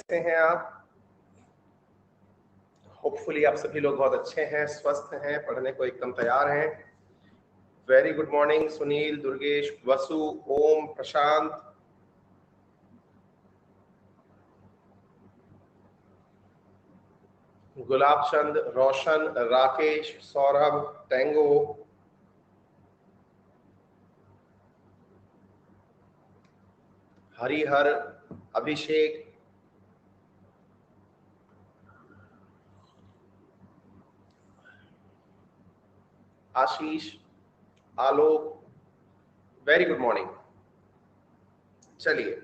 कैसे हैं आप? होपफुली आप सभी लोग बहुत अच्छे हैं, स्वस्थ हैं, पढ़ने को एकदम तैयार हैं। Very good morning Sunil, Durgesh, Vasu, Om, Prashant, Gulab Chand, Roshan, Rakesh, Saurabh, Tengo, Harihar, Abhishek, Ashish, Alok, very good morning. चलिए,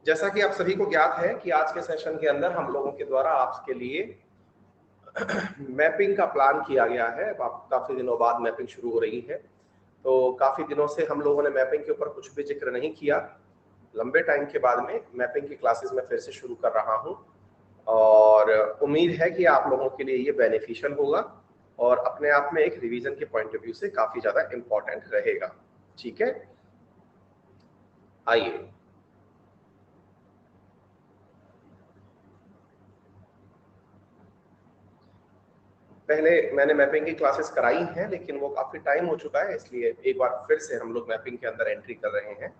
जैसा कि आप सभी को ज्ञात है कि आज के सेशन के अंदर हम लोगों के द्वारा आपके लिए मैपिंग का प्लान किया गया है। काफी दिनों बाद मैपिंग शुरू हो रही है, तो काफी दिनों से हम लोगों ने मैपिंग के ऊपर कुछ भी जिक्र नहीं किया। लंबे टाइम के बाद में मैपिंग की क्लासेस में फिर से शुरू कर रहा हूं और उम्मीद है कि आप लोगों के लिए ये बेनिफिशियल होगा और अपने आप में एक रिवीजन के पॉइंट ऑफ व्यू से काफी ज्यादा इंपॉर्टेंट रहेगा। ठीक है, आइए। पहले मैंने मैपिंग की क्लासेस कराई हैं, लेकिन वो काफी टाइम हो चुका है, इसलिए एक बार फिर से हम लोग मैपिंग के अंदर एंट्री कर रहे हैं।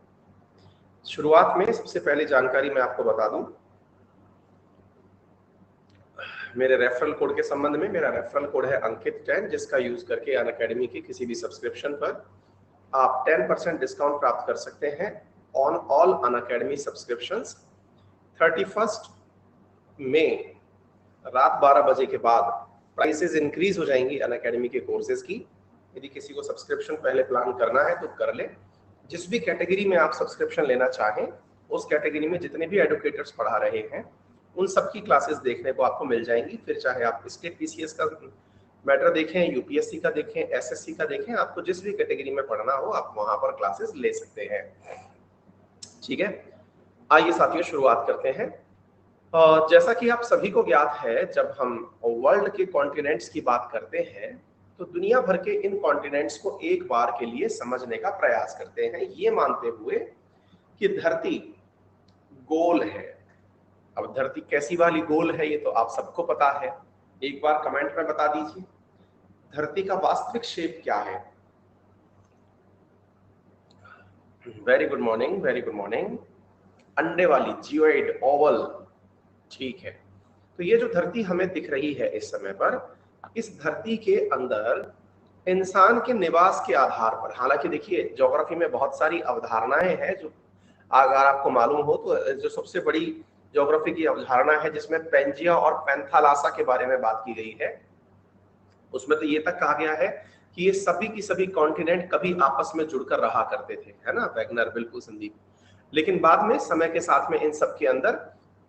शुरुआत में सबसे पहले जानकारी मैं आपको बता दूं मेरे रेफरल कोड के संबंध में। मेरा रेफरल कोड है अंकित 10, जिसका यूज करके अनअकैडमी की किसी भी सब्सक्रिप्शन पर आप 10% डिस्काउंट प्राप्त कर सकते हैं ऑन ऑल अनअकैडमी सब्सक्रिप्शंस। 31 मई रात 12 बजे के बाद प्राइसेस इंक्रीज हो जाएंगी अनअकैडमी के कोर्सेज की। यदि किसी को सब्सक्रिप्शन पहले प्लान करना है तो कर ले। जिस भी कैटेगरी में आप सब्सक्रिप्शन लेना चाहें, उस कैटेगरी में जितने भी एडुकेटर्स पढ़ा रहे हैं उन सबकी क्लासेस देखने को आपको मिल जाएंगी। फिर चाहे आप स्टेट पीसीएस का मैटर देखें, यूपीएससी का देखें, एसएससी का देखें, आपको जिस भी कैटेगरी में पढ़ना हो आप वहां पर क्लासेस ले सकते हैं। ठीक है, आइए साथियों शुरुआत करते हैं। जैसा कि आप सभी को ज्ञात है, जब हम वर्ल्ड के कॉन्टिनेंट्स की बात करते हैं तो दुनिया भर के इन कॉन्टिनेंट्स को एक बार के लिए समझने का प्रयास करते हैं, ये मानते हुए कि धरती गोल है। अब धरती कैसी वाली गोल है ये तो आप सबको पता है। एक बार कमेंट में बता दीजिए धरती का वास्तविक शेप क्या है। Very good morning, very good morning. अंडे वाली, जियोइड, ओवल। ठीक है, तो ये जो धरती हमें दिख रही है इस समय पर, इस धरती के अंदर इंसान के निवास के आधार पर, हालांकि देखिए ज्योग्राफी में बहुत सारी अवधारणाएं हैं जो अगर आपको मालूम हो तो, जो सबसे बड़ी ज्योग्राफी की अवधारणा है जिसमें पेंजिया और पैंथालासा के बारे में बात की गई है, उसमें तो ये तक कहा गया है कि ये सभी की सभी कॉन्टिनेंट कभी आपस में जुड़कर रहा करते थे, है ना वैगनर, बिल्कुल संदीप। लेकिन बाद में समय के साथ में इन सब के अंदर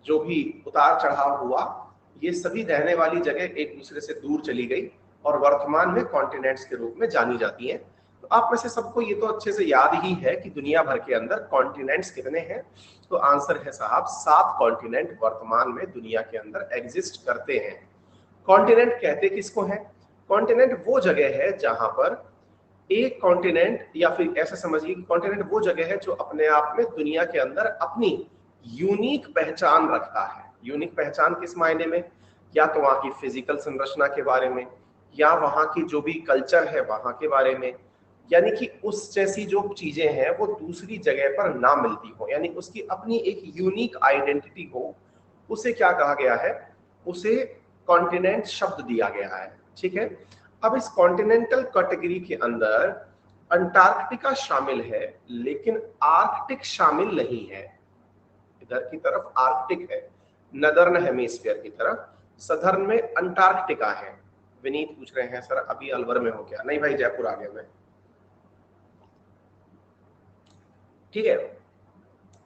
जो भी उतार चढ़ाव हुआ, ये सभी रहने वाली जगह एक दूसरे से दूर चली गई और वर्तमान में कॉन्टिनेंट्स के रूप में जानी जाती हैं। तो आप में से सबको ये तो अच्छे से याद ही है कि दुनिया भर के अंदर कॉन्टिनेंट्स कितने हैं। तो आंसर है साहब 7 कॉन्टिनेंट वर्तमान में दुनिया के अंदर एग्जिस्ट करते हैं। कॉन्टिनेंट कहते किसको है? कॉन्टिनेंट वो जगह है जहां पर एक कॉन्टिनेंट, या फिर ऐसा समझिए कि कॉन्टिनेंट वो जगह है जो अपने आप में दुनिया के अंदर अपनी यूनिक पहचान रखता है। यूनिक पहचान किस मायने में? या तो वहां की फिजिकल संरचना के बारे में, या वहां की जो भी कल्चर है वहां के बारे में, यानी कि उस जैसी जो चीजें हैं वो दूसरी जगह पर ना मिलती हो, यानी उसकी अपनी एक यूनिक आइडेंटिटी हो। उसे क्या कहा गया है? उसे कॉन्टिनेंट शब्द दिया गया है। ठीक है, अब इस कॉन्टिनेंटल कैटेगरी के अंदर अंटार्कटिका शामिल है, लेकिन आर्कटिक शामिल नहीं है। इधर की तरफ आर्कटिक है, नदर्न हेमिस्फीयर की तरफ, सदर्न में अंटार्कटिका है। विनीत पूछ रहे हैं सर अभी अलवर में हो क्या? नहीं भाई, जयपुर आ गया मैं। ठीक है,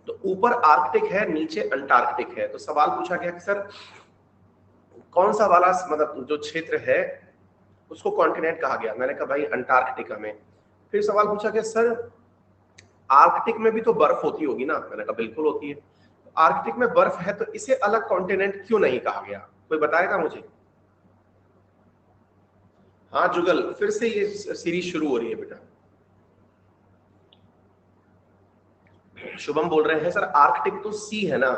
तो ऊपर आर्कटिक है, नीचे अंटार्कटिक है। तो सवाल पूछा गया कि सर कौन सा वाला मतलब जो क्षेत्र है उसको कॉन्टिनेंट कहा गया? मैंने कहा भाई अंटार्कटिका में। फिर सवाल पूछा कि सर आर्कटिक में भी तो बर्फ होती होगी ना? मैंने कहा बिल्कुल होती है। आर्कटिक में बर्फ है तो इसे अलग कॉन्टिनेंट क्यों नहीं कहा गया? कोई बताएगा मुझे? हाँ जुगल, फिर से ये सीरीज शुरू हो रही है बेटा। शुभम बोल रहे हैं सर आर्कटिक तो सी है ना।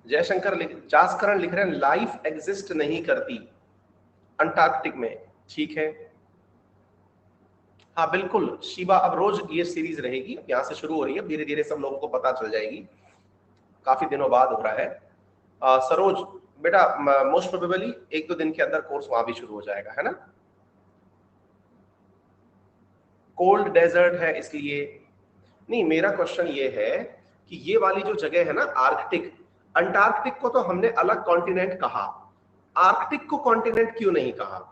जयशंकर जासकरण लिख रहे हैं लाइफ एग्जिस्ट नहीं करती अंटार्कटिक में। ठीक है, हाँ बिल्कुल शिवा, अब रोज ये सीरीज रहेगी, यहाँ से शुरू हो रही है, धीरे धीरे सब लोगों को पता चल जाएगी, काफी दिनों बाद हो रहा है। सरोज बेटा मोस्ट प्रोबेबली 1-2 दिन के अंदर कोर्स वहां भी शुरू हो जाएगा, है ना। कोल्ड डेजर्ट है इसलिए नहीं। मेरा क्वेश्चन ये है कि ये वाली जो जगह है ना आर्कटिक, अंटार्कटिक को तो हमने अलग कॉन्टिनेंट कहा, आर्कटिक को कॉन्टिनेंट क्यों नहीं कहा।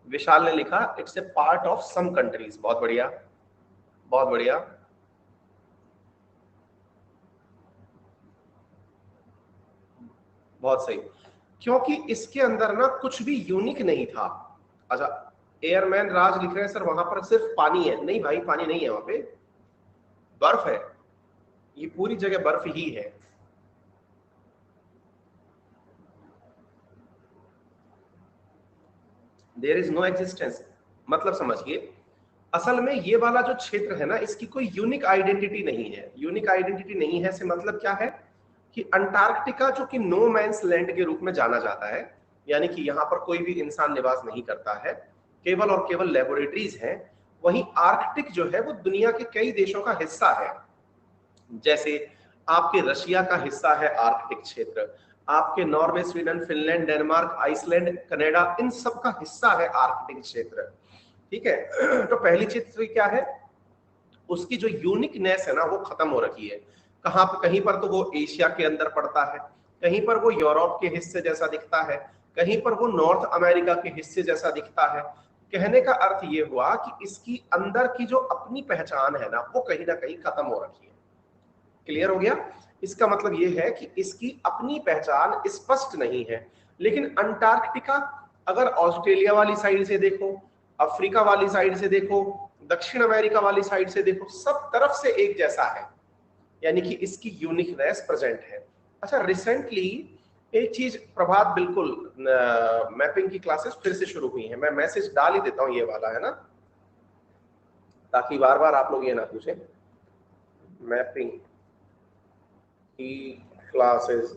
विशाल ने लिखा it's a part of some countries. बहुत बढ़िया, बहुत बढ़िया। बहुत सही, क्योंकि इसके अंदर ना कुछ भी यूनिक नहीं था। अच्छा, एयरमैन राज लिख रहे हैं सर वहां पर सिर्फ पानी है। नहीं भाई, पानी नहीं है, वहां पे बर्फ है, ये पूरी जगह बर्फ ही है। देयर इज नो एग्जिस्टेंस, मतलब समझिए असल में ये वाला जो क्षेत्र है ना इसकी कोई यूनिक आइडेंटिटी नहीं है। यूनिक आइडेंटिटी नहीं है से मतलब क्या है कि अंटार्कटिका जो कि नो मैंस लैंड के रूप में जाना जाता है, यानी कि यहाँ पर कोई भी इंसान निवास नहीं करता है, केवल और केवल लेबोरेटरीज हैं। वहीं आर्कटिक जो है वो दुनिया के कई देशों का हिस्सा है। जैसे आपके रशिया का हिस्सा है आर्कटिक क्षेत्र, आपके Norway, Sweden, Finland, Denmark, Iceland, Canada, इन सब का हिस्सा है आर्कटिक क्षेत्र। ठीक है, तो पहली चीज तो क्या है, उसकी जो यूनिकनेस है ना वो खत्म हो रखी है। कहां पर, कहीं पर तो वो एशिया के अंदर पड़ता है, कहीं पर वो यूरोप के हिस्से जैसा दिखता है, कहीं पर वो नॉर्थ अमेरिका के हिस्से जैसा दिखता है। कहने का अर्थ ये हुआ कि इसकी अंदर की जो अपनी पहचान है ना वो कहीं ना कहीं खत्म हो रखी है। क्लियर हो गया। इसका मतलब ये है कि इसकी अपनी पहचान स्पष्ट नहीं है। लेकिन अंटार्कटिका अगर ऑस्ट्रेलिया वाली साइड से देखो, अफ्रीका वाली साइड से देखो, दक्षिण अमेरिका वाली साइड से देखो, सब तरफ से एक जैसा है, यानी कि इसकी यूनिकनेस प्रेजेंट है। अच्छा, रिसेंटली एक चीज प्रभात, बिल्कुल मैपिंग की क्लासेस फिर से शुरू हुई हैं, मैं मैसेज डाल ही देता हूं ये वाला, है ना, ताकि बार बार आप लोग ये ना पूछें। मैपिंग की क्लासेस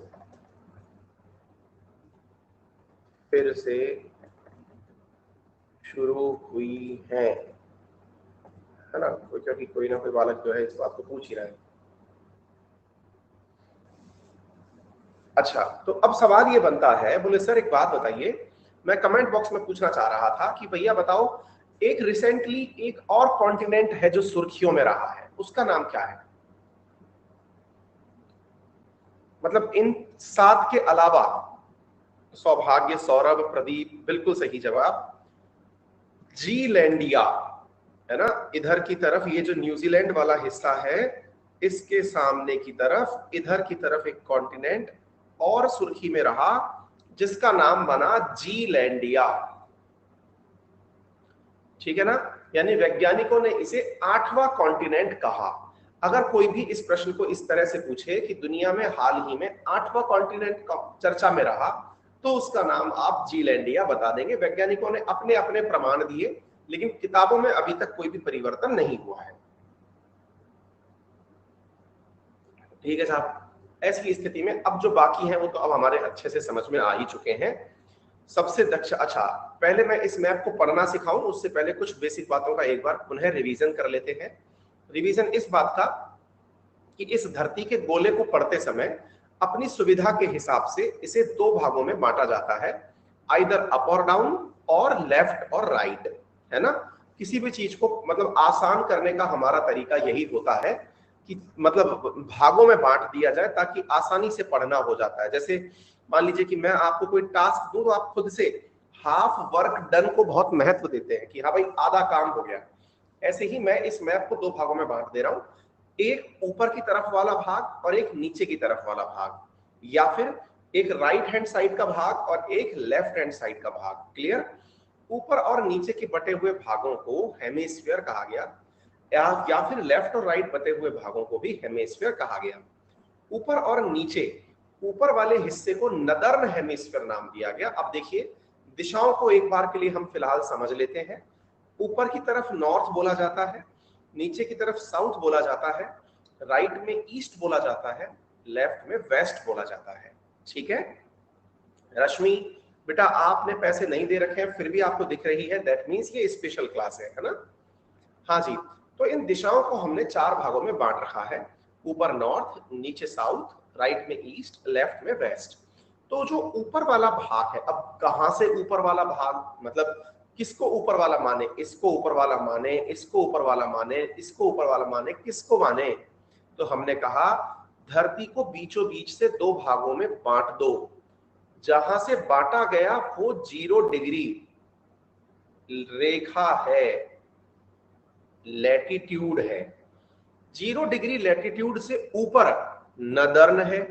फिर से शुरू हुई हैं, है ना, क्योंकि कोई ना कोई बालक जो है इस बात को पूछ ही रहा है। अच्छा, तो अब सवाल ये बनता है, बोले सर एक बात बताइए, मैं कमेंट बॉक्स में पूछना चाह रहा था कि भैया बताओ, एक रिसेंटली एक और कॉन्टिनेंट है जो सुर्खियों में रहा है, उसका नाम क्या है। मतलब इन 7 के अलावा, सौभाग्य, सौरभ, प्रदीप, बिल्कुल सही जवाब, जीलैंडिया, है ना। इधर की तरफ ये जो न्यूजीलैंड वाला हिस्सा है, इसके सामने की तरफ, इधर की तरफ एक कॉन्टिनेंट और सुर्खी में रहा जिसका नाम बना जीलैंडिया। ठीक है ना, यानी वैज्ञानिकों ने इसे 8वां कॉन्टिनेंट कहा। अगर कोई भी इस प्रश्न को इस तरह से पूछे कि दुनिया में हाल ही में 8वां कॉन्टिनेंट चर्चा में रहा, तो उसका नाम आप जीलैंडिया बता देंगे। वैज्ञानिकों ने अपने अपने प्रमाण दिए, लेकिन किताबों में अभी तक कोई भी परिवर्तन नहीं हुआ है। ठीक है साहब, ऐसी स्थिति में अब जो बाकी है वो तो अब हमारे अच्छे से समझ में आ ही चुके हैं। सबसे दक्ष, अच्छा पहले मैं इस मैप को पढ़ना सिखाऊं उससे पहले कुछ बेसिक बातों का एक बार पुनः रिवीजन कर लेते हैं। रिवीजन इस बात का कि इस धरती के गोले को पढ़ते समय अपनी सुविधा के हिसाब से इसे 2 भागों में बांटा जाता है, आइदर अप और डाउन और लेफ्ट और राइट, है ना। किसी भी चीज को मतलब आसान करने का हमारा तरीका यही होता है कि मतलब भागों में बांट दिया जाए ताकि आसानी से पढ़ना हो जाता है। जैसे मान लीजिए कि मैं आपको कोई टास्क दूं तो आप खुद से हाफ वर्क डन को बहुत महत्व देते हैं कि हाँ भाई आधा काम हो गया। ऐसे ही मैं इस मैप को 2 भागों में बांट दे रहा हूं, एक ऊपर की तरफ वाला भाग और एक नीचे की तरफ वाला भाग, या फिर एक राइट हैंड साइड का भाग और एक लेफ्ट हैंड साइड का भाग। क्लियर। ऊपर और नीचे के बटे हुए भागों को हेमिस्फीयर कहा गया, या फिर लेफ्ट और राइट बटे हुए भागों को भी हेमिस्फीयर कहा गया। ऊपर और नीचे, ऊपर वाले हिस्से को नदर्न हेमिस्फीयर नाम दिया गया। अब देखिए दिशाओं को एक बार के लिए हम फिलहाल समझ लेते हैं। ऊपर की तरफ नॉर्थ बोला जाता है, नीचे की तरफ साउथ बोला जाता है, राइट में ईस्ट बोला जाता है, लेफ्ट में वेस्ट बोला जाता है। ठीक है रश्मि बेटा, आपने पैसे नहीं दे रखे हैं फिर भी आपको दिख रही है, दैट मीन्स ये स्पेशल क्लास है ना। हाँ जी, तो इन दिशाओं को हमने 4 भागों में बांट रखा है, ऊपर नॉर्थ, नीचे साउथ, राइट में ईस्ट, लेफ्ट में वेस्ट। तो जो ऊपर वाला भाग है, अब कहां से ऊपर वाला भाग, मतलब किसको ऊपर वाला माने, इसको ऊपर वाला माने, इसको ऊपर वाला माने, इसको ऊपर वाला माने, किसको माने? तो हमने कहा धरती को बीचों बीच से 2 भागों में बांट दो, जहां से बांटा गया वो 0 डिग्री रेखा है, लैटिट्यूड है। 0 डिग्री लैटिट्यूड से ऊपर नदर्न है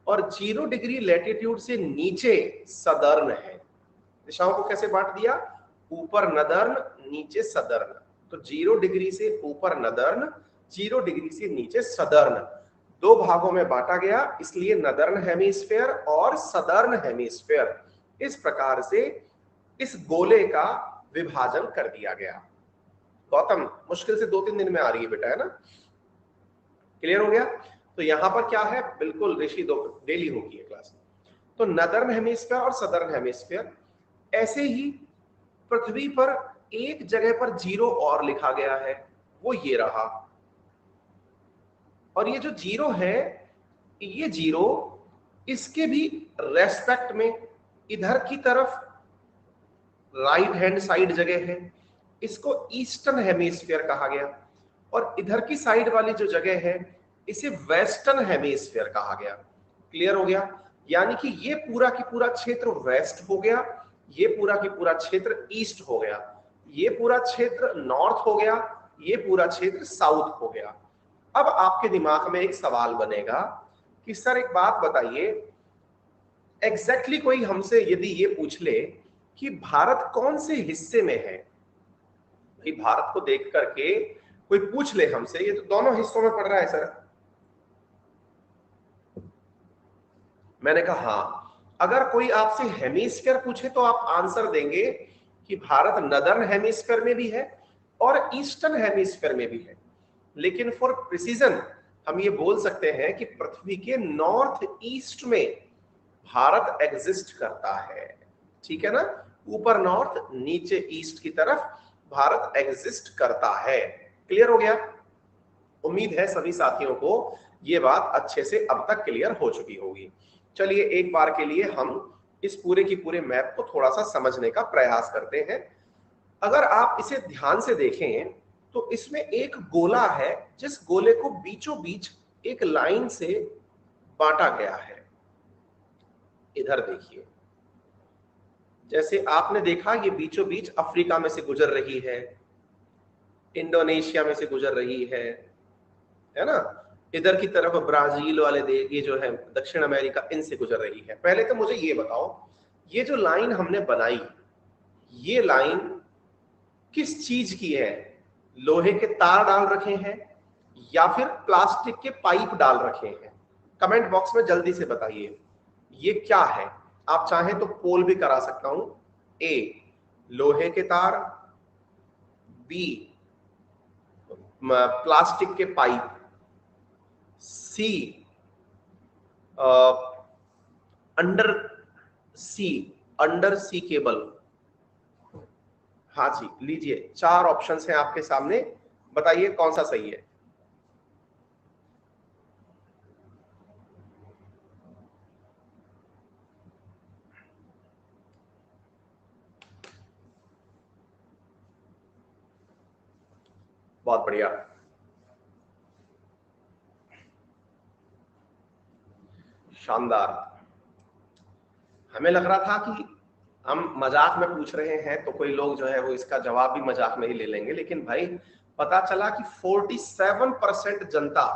और 0 डिग्री लैटिट्यूड से नीचे सदर्न है। दिशाओं को कैसे बांट दिया? ऊपर नदर्न, नीचे सदर्न। तो 0 डिग्री से ऊपर नदर्न, 0 डिग्री से नीचे सदर्न, 2 भागों में बांटा गया, इसलिए नदर्न हेमिस्फेयर और सदर्न हेमिस्फेयर। इस प्रकार से इस गोले का विभाजन कर दिया गया। गौतम मुश्किल से 2-3 दिन में आ रही है बेटा, है ना? क्लियर हो गया? तो यहां पर क्या है, बिल्कुल ऋषि डेली होगी क्लास। तो नदर्न हेमिस्फीयर और सदर्न हेमिस्फीयर, ऐसे ही पृथ्वी पर एक जगह पर 0 और लिखा गया है, वो ये रहा। और ये जो 0 है, ये 0 इसके भी रेस्पेक्ट में इधर की तरफ राइट हैंड साइड जगह है, इसको ईस्टर्न हेमिस्फीयर कहा गया। और इधर की साइड वाली जो जगह है, इसे वेस्टर्न हेमिस्फीयर कहा गया। क्लियर हो गया? यानी कि ये पूरा की पूरा क्षेत्र वेस्ट हो गया, ये पूरा की पूरा क्षेत्र ईस्ट हो गया, ये पूरा क्षेत्र नॉर्थ हो गया, ये पूरा क्षेत्र साउथ हो गया। अब आपके दिमाग में एक सवाल बनेगा कि सर एक बात बताइए, एग्जैक्टली कोई हमसे यदि ये पूछ ले कि भारत कौन से हिस्से में है, भाई भारत को देख करके कोई पूछ ले हमसे, ये तो दोनों हिस्सों में पड़ रहा है सर। मैंने कहा हाँ, अगर कोई आपसे हेमिस्फीयर पूछे तो आप आंसर देंगे कि भारत नदर्न हेमिस्फीयर में भी है और ईस्टर्न हेमिस्फीयर में भी है। लेकिन फॉर प्रिसीजन हम ये बोल सकते हैं कि पृथ्वी के नॉर्थ ईस्ट में भारत एग्जिस्ट करता है। ठीक है ना? ऊपर नॉर्थ, नीचे ईस्ट की तरफ भारत एग्जिस्ट करता है। क्लियर हो गया? उम्मीद है सभी साथियों को ये बात अच्छे से अब तक क्लियर हो चुकी होगी। चलिए एक बार के लिए हम इस पूरे की पूरे मैप को थोड़ा सा समझने का प्रयास करते हैं। अगर आप इसे ध्यान से देखें तो इसमें एक गोला है, जिस गोले को बीचों बीच एक लाइन से बांटा गया है। इधर देखिए, जैसे आपने देखा ये बीचों बीच अफ्रीका में से गुजर रही है, इंडोनेशिया में से गुजर रही है ना? इधर की तरफ ब्राजील वाले देश, ये जो है दक्षिण अमेरिका, इनसे गुजर रही है। पहले तो मुझे ये बताओ, ये जो लाइन हमने बनाई, ये लाइन किस चीज की है? लोहे के तार डाल रखे हैं या फिर प्लास्टिक के पाइप डाल रखे हैं? कमेंट बॉक्स में जल्दी से बताइए ये क्या है। आप चाहें तो पोल भी करा सकता हूं। ए लोहे के तार, बी प्लास्टिक के पाइप, सी अंडर सी केबल। हाँ जी, लीजिए 4 ऑप्शंस हैं आपके सामने, बताइए कौन सा सही है। बहुत बढ़िया, शानदार। हमें लग रहा था कि हम मजाक में पूछ रहे हैं तो कोई लोग जो है वो इसका जवाब भी मजाक में ही ले लेंगे, लेकिन भाई पता चला कि 47% जनता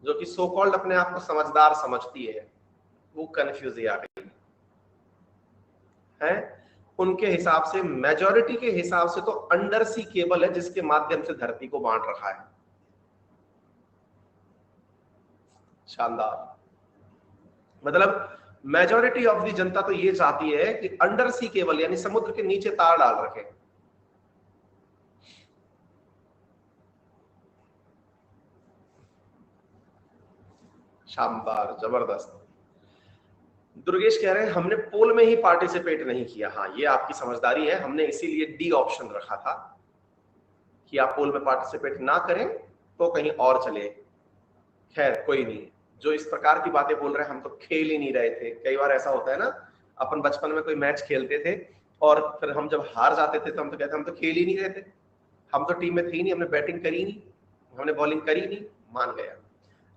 जो कि सो कॉल्ड अपने आप को समझदार समझती है, वो कंफ्यूज आ गई है। उनके हिसाब से, मेजॉरिटी के हिसाब से तो अंडर सी केबल है जिसके माध्यम से धरती को बांट रखा है। शानदार। मतलब मेजॉरिटी ऑफ दी जनता तो ये चाहती है कि अंडर सी केबल यानी समुद्र के नीचे तार डाल रखे। शानदार, जबरदस्त। दुर्गेश कह रहे हैं हमने पोल में ही पार्टिसिपेट नहीं किया। हाँ, ये आपकी समझदारी है, हमने इसीलिए डी ऑप्शन रखा था कि आप पोल में पार्टिसिपेट ना करें तो कहीं और चले। खैर कोई नहीं, जो इस प्रकार की बातें बोल रहे हैं, हम तो खेल ही नहीं रहे थे। कई बार ऐसा होता है ना, अपन बचपन में कोई मैच खेलते थे और फिर हम जब हार जाते थे तो हम तो कहते हम तो खेल ही नहीं रहे थे, हम तो टीम में थे ही नहीं, हमने बैटिंग करी नहीं, हमने बॉलिंग करी नहीं। मान गया।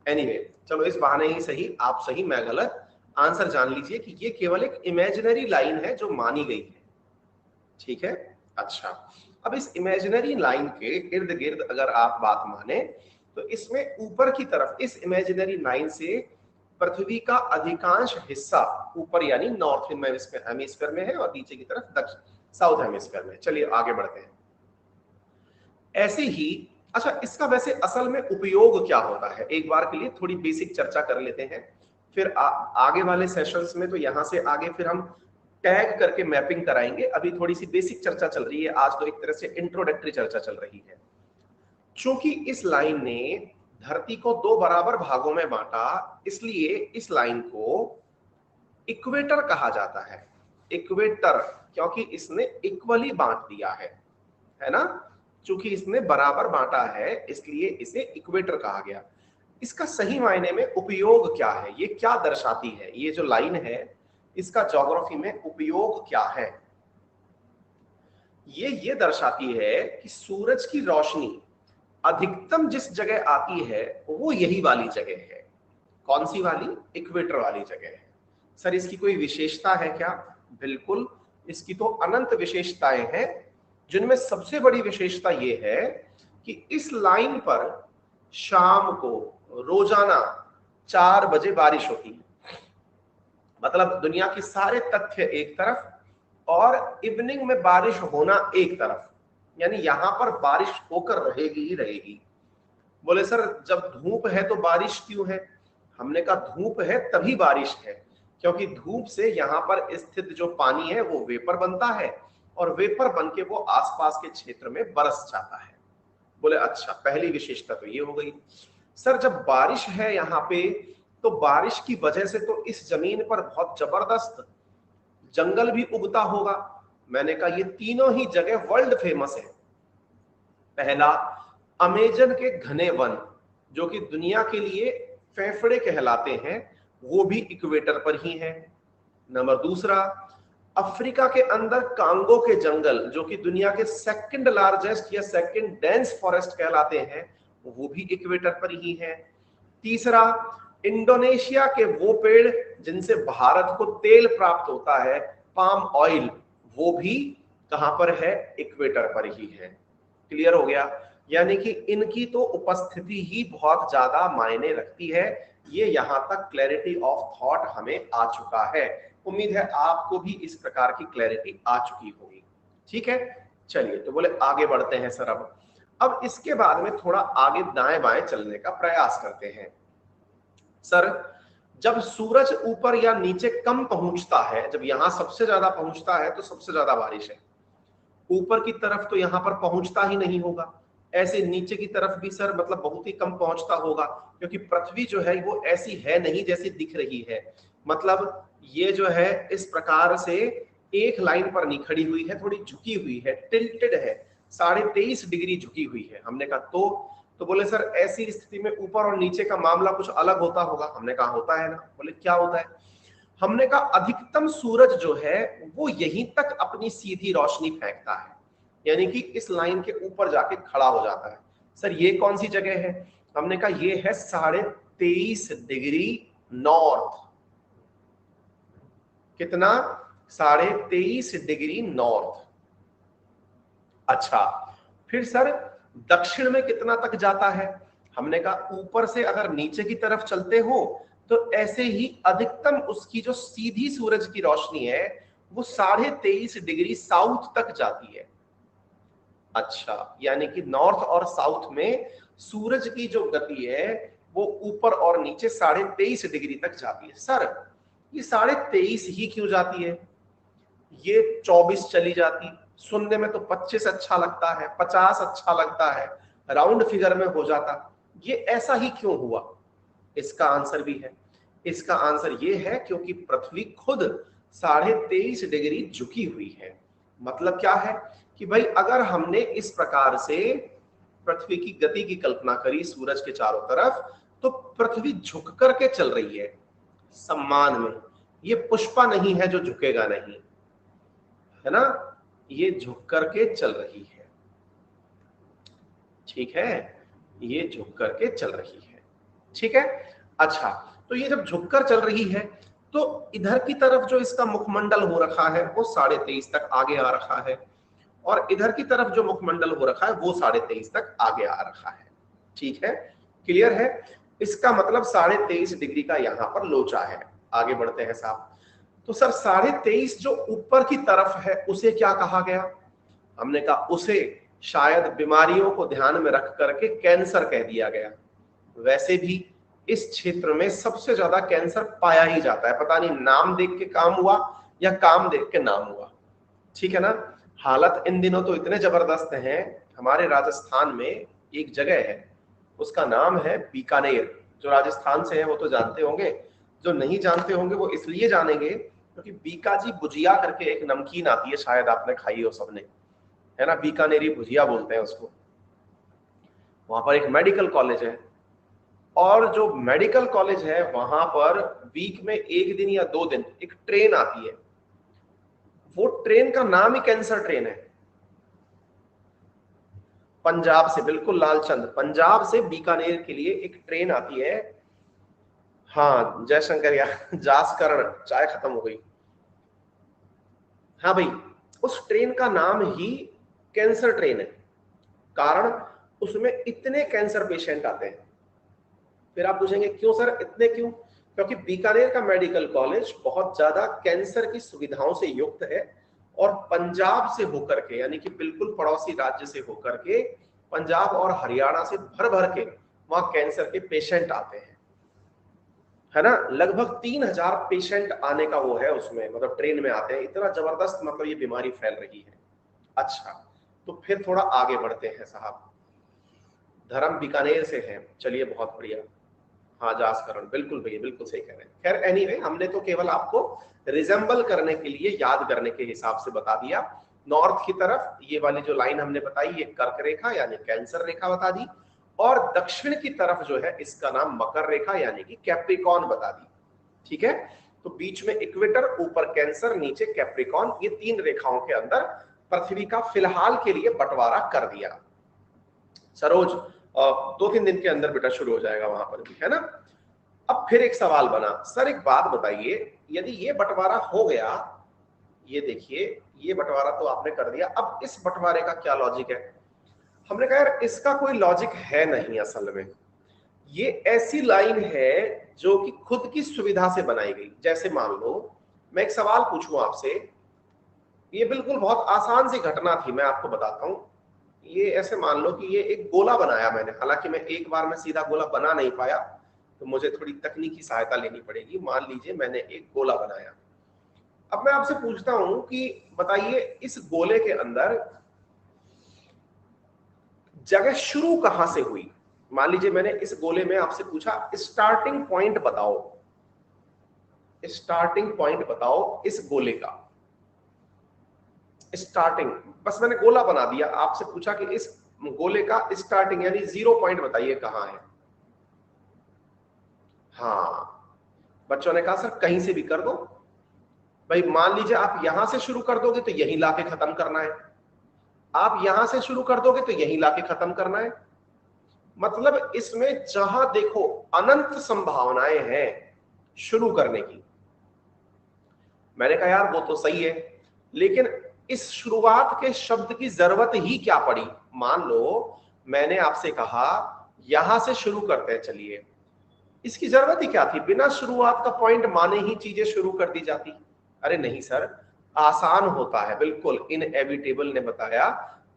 एनीवे, चलो इस बहाने ही सही, आप सही मैं गलत, आंसर जान लीजिए कि ये केवल एक इमेजिनरी लाइन है जो मानी गई है। ठीक है, अच्छा। अब इस इमेजिनरी लाइन के इर्द गिर्द अगर आप बात माने तो इसमें ऊपर की तरफ इस इमेजिनरी लाइन से पृथ्वी का अधिकांश हिस्सा ऊपर यानी नॉर्थ हेमिस्फीयर में है और नीचे की तरफ दक्षिण साउथ हेमिस्फीयर में। चलिए आगे बढ़ते हैं। ऐसे ही, अच्छा, इसका वैसे असल में उपयोग क्या होता है, एक बार के लिए थोड़ी बेसिक चर्चा कर लेते हैं, फिर आगे वाले सेशंस में तो यहां से आगे फिर हम टैग करके मैपिंग कराएंगे। अभी थोड़ी सी बेसिक चर्चा चल रही है, आज तो एक तरह से इंट्रोडक्टरी चर्चा चल रही है। चूंकि इस लाइन ने धरती को दो बराबर भागों में बांटा, इसलिए इस लाइन को इक्वेटर कहा जाता है। इक्वेटर, क्योंकि इसने इक्वली बांट दिया है ना, चूंकि इसने बराबर बांटा है इसलिए इसे इक्वेटर कहा गया। इसका सही मायने में उपयोग क्या है, ये क्या दर्शाती है, ये जो लाइन है इसका ज्योग्राफी में उपयोग क्या है? ये दर्शाती है कि सूरज की रोशनी अधिकतम जिस जगह आती है वो यही वाली जगह है। कौन सी वाली? इक्वेटर वाली जगह है। सर इसकी कोई विशेषता है क्या? बिल्कुल, इसकी तो अनंत विशेषताएं हैं, जिनमें सबसे बड़ी विशेषता ये है कि इस लाइन पर शाम को रोजाना 4 बजे बारिश होती है। मतलब दुनिया के सारे तथ्य एक तरफ और इवनिंग में बारिश होना एक तरफ, यानी यहां पर बारिश होकर रहेगी ही रहेगी। बोले सर जब धूप है तो बारिश क्यों है? हमने कहा धूप है तभी बारिश है, क्योंकि धूप से यहाँ पर स्थित जो पानी है वो वेपर बनता है और वेपर बन के वो आसपास के क्षेत्र में बरस जाता है। बोले अच्छा, पहली विशेषता तो ये हो गई। सर जब बारिश है यहाँ पे तो बारिश की वजह से तो इस जमीन पर बहुत जबरदस्त जंगल भी उगता होगा। मैंने कहा ये तीनों ही जगह वर्ल्ड फेमस है। पहला, अमेजन के घने वन जो कि दुनिया के लिए फेफड़े कहलाते हैं, वो भी इक्वेटर पर ही है। नंबर दूसरा, अफ्रीका के अंदर कांगो के जंगल जो कि दुनिया के सेकंड लार्जेस्ट या सेकंड डेंस फॉरेस्ट कहलाते हैं, वो भी इक्वेटर पर ही है। तीसरा, इंडोनेशिया के वो पेड़ जिनसे भारत को तेल प्राप्त होता है, पाम ऑयल, वो भी कहां पर है? इक्वेटर पर ही है। क्लियर हो गया? यानी कि इनकी तो उपस्थिति ही बहुत ज्यादा मायने रखती है। ये यहां तक क्लैरिटी ऑफ थॉट हमें आ चुका है। उम्मीद है आपको भी इस प्रकार की क्लैरिटी आ चुकी होगी। ठीक है, चलिए तो बोले आगे बढ़ते हैं सर। अब इसके बाद में थोड़ा आगे दाएं बाएं चलने का प्रयास करते हैं। सर जब सूरज ऊपर या नीचे कम पहुंचता है, जब यहां सबसे ज्यादा पहुंचता है तो सबसे ज्यादा बारिश है, ऊपर की तरफ तो यहां पर पहुंचता ही नहीं होगा, ऐसे नीचे की तरफ भी सर मतलब बहुत ही कम पहुंचता होगा, क्योंकि पृथ्वी जो है वो ऐसी है नहीं जैसी दिख रही है। मतलब ये जो है इस प्रकार से एक लाइन पर नहीं खड़ी हुई है, थोड़ी झुकी हुई है, टिल्टेड है, 23.5 डिग्री झुकी हुई है। हमने कहा तो बोले सर ऐसी स्थिति में ऊपर और नीचे का मामला कुछ अलग होता होगा। हमने कहा होता है ना। बोले क्या होता है? हमने कहा अधिकतम सूरज जो है वो यहीं तक अपनी सीधी रोशनी फेंकता है, यानी कि इस लाइन के ऊपर जाके खड़ा हो जाता है। सर ये कौन सी जगह है? हमने कहा ये है 23.5 डिग्री नॉर्थ। कितना? 23.5 डिग्री नॉर्थ। अच्छा, फिर सर दक्षिण में कितना तक जाता है? हमने कहा ऊपर से अगर नीचे की तरफ चलते हो तो ऐसे ही अधिकतम उसकी जो सीधी सूरज की रोशनी है वो 23.5 डिग्री साउथ तक जाती है। अच्छा, यानी कि नॉर्थ और साउथ में सूरज की जो गति है वो ऊपर और नीचे 23.5 डिग्री तक जाती है। सर ये 23.5 ही क्यों जाती है? ये 24 चली जाती, सुनने में तो 25 अच्छा लगता है, 50 अच्छा लगता है, राउंड फिगर में हो जाता, ये ऐसा ही क्यों हुआ? इसका आंसर भी है। इसका आंसर ये है क्योंकि पृथ्वी खुद 23.5 डिग्री झुकी हुई है। मतलब क्या है कि भाई अगर हमने इस प्रकार से पृथ्वी की गति की कल्पना करी सूरज के चारों तरफ, तो पृथ्वी झुक करके चल रही है सम्मान में। ये पुष्पा नहीं है जो झुकेगा नहीं, है ना, ये झुक करके चल रही है। ठीक है, ये झुक करके चल रही है। ठीक है, अच्छा, तो ये जब झुककर चल रही है तो इधर की तरफ जो इसका मुखमंडल हो रखा है वो 23.5 तक आगे आ रखा है, और इधर की तरफ जो मुखमंडल हो रखा है वो 23.5 तक आगे आ रखा है। ठीक है, क्लियर है। इसका मतलब 23.5 डिग्री का यहां पर लोचा है। आगे बढ़ते हैं साहब। तो सर 23.5 जो ऊपर की तरफ है उसे क्या कहा गया? हमने कहा उसे शायद बीमारियों को ध्यान में रख करके कैंसर कह दिया गया। वैसे भी इस क्षेत्र में सबसे ज्यादा कैंसर पाया ही जाता है। पता नहीं नाम देख के काम हुआ या काम देख के नाम हुआ। ठीक है ना। हालत इन दिनों तो इतने जबरदस्त हैं। हमारे राजस्थान में एक जगह है, उसका नाम है बीकानेर। जो राजस्थान से है वो तो जानते होंगे, जो नहीं जानते होंगे वो इसलिए जानेंगे क्योंकि बीकाजी भुजिया करके एक नमकीन आती है, शायद आपने खाई हो सबने, है ना, बीकानेरी भुजिया बोलते हैं उसको। वहां पर एक मेडिकल कॉलेज है, और जो मेडिकल कॉलेज है वहां पर वीक में 1 दिन या 2 दिन एक ट्रेन आती है। वो ट्रेन का नाम ही कैंसर ट्रेन है। पंजाब से, बिल्कुल लालचंद, पंजाब से बीकानेर के लिए एक ट्रेन आती है। हाँ जयशंकर या जासकरण, चाय खत्म हो गई। हाँ भाई, उस ट्रेन का नाम ही कैंसर ट्रेन है, कारण उसमें इतने कैंसर पेशेंट आते हैं। फिर आप पूछेंगे क्यों सर, इतने क्यों? क्योंकि बीकानेर का मेडिकल कॉलेज बहुत ज्यादा कैंसर की सुविधाओं से युक्त है, और पंजाब से होकर के, यानी कि बिल्कुल पड़ोसी राज्य से होकर के, पंजाब और हरियाणा से भर भर के वहां कैंसर के पेशेंट आते हैं, है ना। लगभग 3000 पेशेंट आने का वो है उसमें, मतलब ट्रेन में आते हैं। इतना जबरदस्त मतलब ये बीमारी फैल रही है। अच्छा, तो फिर थोड़ा आगे बढ़ते हैं साहब। धर्म बीकानेर से है, चलिए बहुत बढ़िया। हाँ जासकरण, बिल्कुल भैया बिल्कुल सही कह रहे हैं। खैर एनीवे, हमने तो केवल आपको रिजेंबल करने के लिए, याद करने के हिसाब से बता दिया। नॉर्थ की तरफ ये वाली जो लाइन हमने बताई, ये कर्क रेखा यानी कैंसर रेखा बता दी, और दक्षिण की तरफ जो है इसका नाम मकर रेखा यानी कि कैप्रिकॉन बता दी। ठीक है, तो बीच में इक्वेटर, ऊपर कैंसर, नीचे कैप्रिकॉन, ये 3 रेखाओं के अंदर पृथ्वी का फिलहाल के लिए बंटवारा कर दिया। सरोज 2-3 दिन के अंदर बेटा शुरू हो जाएगा वहां पर भी, है ना। अब फिर एक सवाल बना, सर एक बात बताइए, यदि ये बंटवारा हो गया, ये देखिए ये बंटवारा तो आपने कर दिया, अब इस बंटवारे का क्या लॉजिक है? हमने कहा यार इसका कोई लॉजिक है नहीं असल में। ये ऐसी लाइन है जो कि खुद की सुविधा से बनाई गई। जैसे मान लो मैं एक सवाल पूछूं आपसे, ये बिल्कुल बहुत आसान सी घटना थी, मैं आपको बताता हूं। ये ऐसे मान लो कि ये एक गोला बनाया मैंने, हालांकि मैं एक बार में सीधा गोला बना नहीं पाया, तो मुझे थोड़ी तकनीकी सहायता लेनी पड़ेगी। मान लीजिए मैंने एक गोला बनाया। अब मैं आपसे पूछता हूं कि बताइए इस गोले के अंदर जगह शुरू कहां से हुई? मान लीजिए मैंने इस गोले में आपसे पूछा स्टार्टिंग पॉइंट बताओ, स्टार्टिंग पॉइंट बताओ इस गोले का। स्टार्टिंग, बस मैंने गोला बना दिया, आपसे पूछा कि इस गोले का स्टार्टिंग यानी 0 पॉइंट बताइए कहां है। हाँ, बच्चों ने कहा सर कहीं से भी कर दो। भाई मान लीजिए आप यहां से शुरू कर दोगे तो यहीं लाके खत्म करना है, आप यहां से शुरू कर दोगे तो यहीं लाके खत्म करना है। मतलब इसमें जहां देखो अनंत संभावनाएं हैं शुरू करने की। मैंने कहा यार वो तो सही है, लेकिन इस शुरुआत के शब्द की जरूरत ही क्या पड़ी? मान लो मैंने आपसे कहा यहां से शुरू करते हैं, चलिए, इसकी जरूरत ही क्या थी? बिना शुरुआत का पॉइंट माने ही चीजें शुरू कर दी जाती। अरे नहीं सर, आसान होता है, बिल्कुल इनएविटेबल ने बताया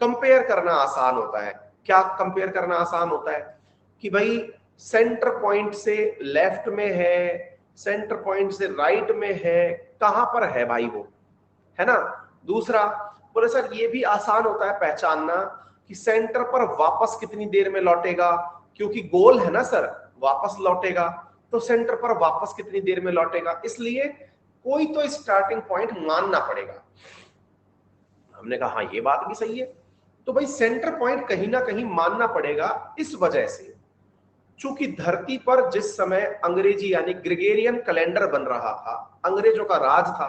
कंपेयर करना आसान होता है। क्या कंपेयर करना आसान होता है? कि भाई सेंटर पॉइंट से लेफ्ट में है, सेंटर पॉइंट से राइट में है, कहां पर है भाई वो, है ना। दूसरा बोले सर ये भी आसान होता है पहचानना कि सेंटर पर वापस कितनी देर में लौटेगा, क्योंकि गोल है ना सर, वापस लौटेगा, तो सेंटर पर वापस कितनी देर में लौटेगा, इसलिए कोई तो स्टार्टिंग पॉइंट मानना पड़ेगा। हमने कहा हाँ ये बात भी सही है, तो भाई सेंटर पॉइंट कहीं ना कहीं मानना पड़ेगा। इस वजह से चूंकि धरती पर जिस समय अंग्रेजी यानी ग्रेगोरियन कैलेंडर बन रहा था, अंग्रेजों का राज था,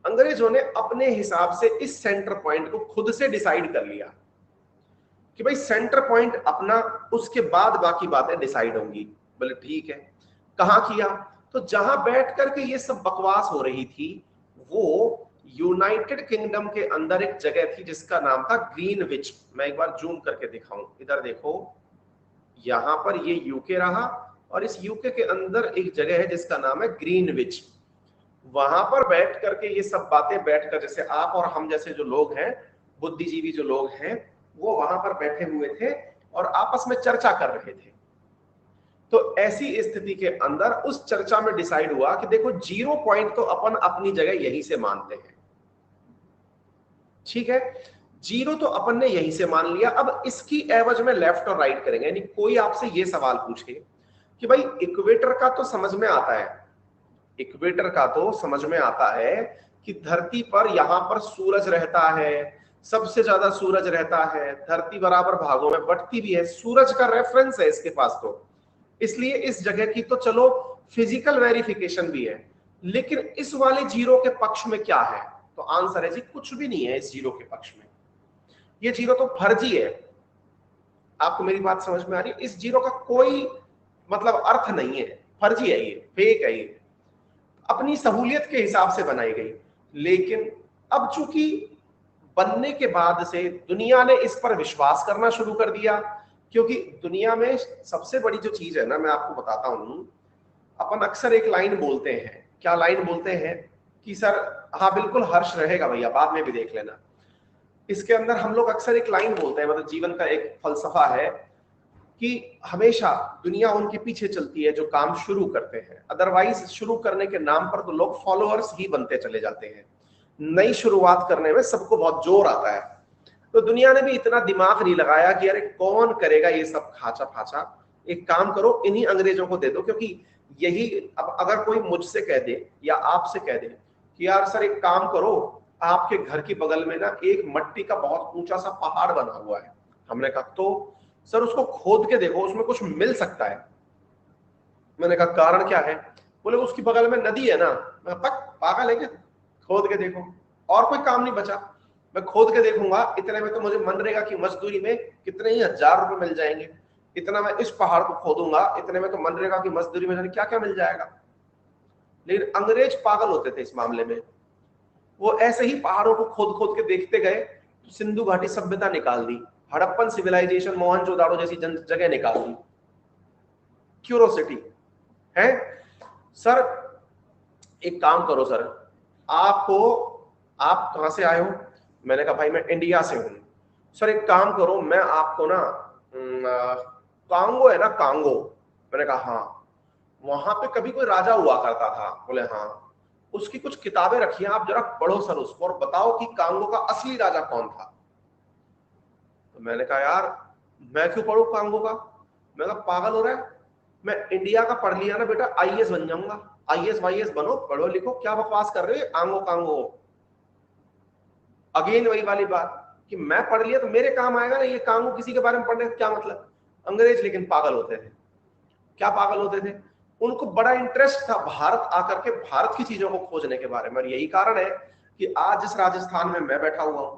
अंग्रेजों ने अपने हिसाब से इस सेंटर पॉइंट को खुद से डिसाइड कर लिया कि भाई सेंटर पॉइंट अपना, उसके बाद बाकी बातें डिसाइड होंगी। बोले ठीक है। कहां किया? तो जहां बैठ करके ये सब बकवास हो रही थी वो यूनाइटेड किंगडम के अंदर एक जगह थी जिसका नाम था ग्रीनविच। मैं एक बार जूम करके दिखाऊं, इधर देखो, यहां पर ये यूके रहा और इस यूके के अंदर एक जगह है जिसका नाम है ग्रीनविच। वहां पर बैठ करके ये सब बातें बैठकर, जैसे आप और हम जैसे जो लोग हैं, बुद्धिजीवी जो लोग हैं, वो वहां पर बैठे हुए थे और आपस में चर्चा कर रहे थे। तो ऐसी स्थिति के अंदर उस चर्चा में डिसाइड हुआ कि देखो जीरो पॉइंट तो अपन अपनी जगह यहीं से मानते हैं, ठीक है, जीरो तो अपन ने यहीं से मान लिया। अब इसकी एवज में लेफ्ट और राइट करेंगे, यानी कोई आपसे ये सवाल पूछे कि भाई इक्वेटर का तो समझ में आता है, इक्वेटर का तो समझ में आता है कि धरती पर यहां पर सूरज रहता है, सबसे ज्यादा सूरज रहता है, धरती बराबर भागों में बंटती भी है, सूरज का रेफरेंस है इसके पास, तो इसलिए इस जगह की तो चलो फिजिकल वेरिफिकेशन भी है। लेकिन इस वाले जीरो के पक्ष में क्या है? तो आंसर है जी कुछ भी नहीं है इस जीरो के पक्ष में। ये जीरो तो फर्जी है। आपको मेरी बात समझ में आ रही है? इस जीरो का कोई मतलब अर्थ नहीं है, फर्जी है, ये फेक है, ये अपनी सहूलियत के हिसाब से बनाई गई। लेकिन अब चूंकि बनने के बाद से दुनिया ने इस पर विश्वास करना शुरू कर दिया, क्योंकि दुनिया में सबसे बड़ी जो चीज है ना, मैं आपको बताता हूं, अपन अक्सर एक लाइन बोलते हैं। क्या लाइन बोलते हैं? कि सर हाँ बिल्कुल हर्ष रहेगा भैया, बाद में भी देख लेना। इसके अंदर हम लोग अक्सर एक लाइन बोलते हैं, मतलब जीवन का एक फलसफा है कि हमेशा दुनिया उनके पीछे चलती है जो काम शुरू करते हैं, अदरवाइज शुरू करने के नाम पर तो लोग फॉलोअर्स ही बनते चले जाते हैं। नई शुरुआत करने में सबको बहुत जोर आता है, तो दुनिया ने भी इतना दिमाग नहीं लगाया कि अरे कौन करेगा ये सब खाचा फाचा, एक काम करो इन्हीं अंग्रेजों को दे दो। क्योंकि यही, अब अगर कोई मुझसे कह दे या आपसे कह दे कि यार सर एक काम करो, आपके घर की बगल में ना एक मट्टी का बहुत ऊंचा सा पहाड़ बना हुआ है, हमने कहा तो सर उसको खोद के देखो, उसमें कुछ मिल सकता है। मैंने कहा कारण क्या है? बोले उसकी बगल में नदी है ना। मैं पागल है क्या? खोद के देखो, और कोई काम नहीं बचा, मैं खोद के देखूंगा, इतने में तो मुझे मनरेगा की मजदूरी में कितने ही हजार रुपए मिल जाएंगे, इतना मैं इस पहाड़ को खोदूंगा, इतने में तो मनरेगा की मजदूरी में क्या क्या मिल जाएगा। लेकिन अंग्रेज पागल होते थे इस मामले में, वो ऐसे ही पहाड़ों को खोद खोद के देखते गए, तो सिंधु घाटी सभ्यता निकाल दी, हड़प्पन सिविलाइजेशन, मोहनजोदाड़ो जैसी जगह निकाल दी। क्यूरोसिटी है। सर एक काम करो सर, आपको, आप कहां से आए हो? मैंने कहा भाई मैं इंडिया से हूं। सर एक काम करो, मैं आपको ना कांगो है ना, कांगो, मैंने कहा हाँ, वहां पे कभी कोई राजा हुआ करता था। बोले हाँ, उसकी कुछ किताबें रखी हैं, आप जरा पढ़ो सर उसको और बताओ कि कांगो का असली राजा कौन था। तो मैंने कहा यार मैं क्यों पढ़ूं कांगो का? मैं कहा पागल हो रहा है, मैं इंडिया का पढ़ लिया ना बेटा, आईएएस बन जाऊंगा, आईएएस वाईएएस बनो, पढ़ो लिखो, क्या बकवास कर रहे हो आंगो कांगो। अगेन वही वाली बात कि मैं पढ़ लिया तो मेरे काम आएगा ना, ये कांगो किसी के बारे में पढ़ने का क्या मतलब। अंग्रेज लेकिन पागल होते थे। क्या पागल होते थे? उनको बड़ा इंटरेस्ट था भारत आकर के भारत की चीजों को खोजने के बारे में। और यही कारण है कि आज जिस राजस्थान में मैं बैठा हुआ हूं,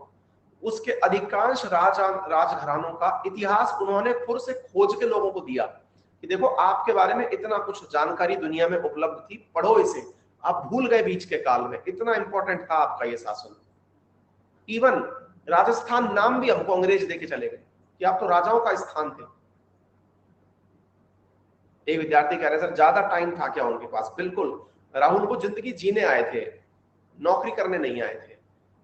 उसके अधिकांश राजघरानों का इतिहास उन्होंने खुद से खोज के लोगों को दिया कि देखो आपके बारे में इतना कुछ जानकारी दुनिया में उपलब्ध थी, पढ़ो इसे, आप भूल गए बीच के काल में, इतना इंपॉर्टेंट था आपका ये शासन। इवन राजस्थान नाम भी हमको अंग्रेज देके चले गए कि आप तो राजाओं का स्थान थे। एक विद्यार्थी कह रहे सर ज्यादा टाइम था क्या उनके पास? बिल्कुल, राहुल वो जिंदगी जीने आए थे, नौकरी करने नहीं आए थे।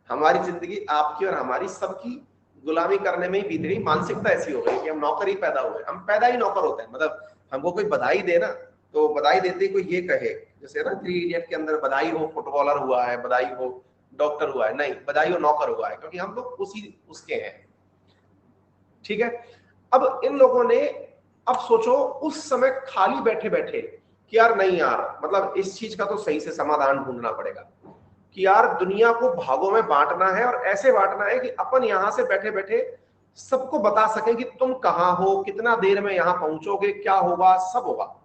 हमारी जिंदगी, आपकी और हमारी सबकी, गुलामी करने में ही बीत गई। मानसिकता ऐसी हो गई कि हम नौकर ही पैदा हुए, हम पैदा ही नौकर होते हैं। मतलब हमको कोई बधाई दे ना, तो बधाई देते कोई ये कहे, जैसे ना 3 इडियट के अंदर बधाई हो फुटबॉलर हुआ है, बधाई हो डॉक्टर हुआ है, नहीं, बधाई हो नौकर हुआ है, क्योंकि हम लोग उसी उसके हैं। ठीक है। अब इन लोगों ने अब सोचो उस समय खाली बैठे बैठे कि यार नहीं यार, मतलब इस चीज का तो सही से समाधान ढूंढना पड़ेगा कि यार दुनिया को भागों में बांटना है और ऐसे बांटना है कि अपन यहां से बैठे बैठे सबको बता सकें कि तुम कहां हो, कितना देर में यहां पहुंचोगे, क्या होगा, सब होगा।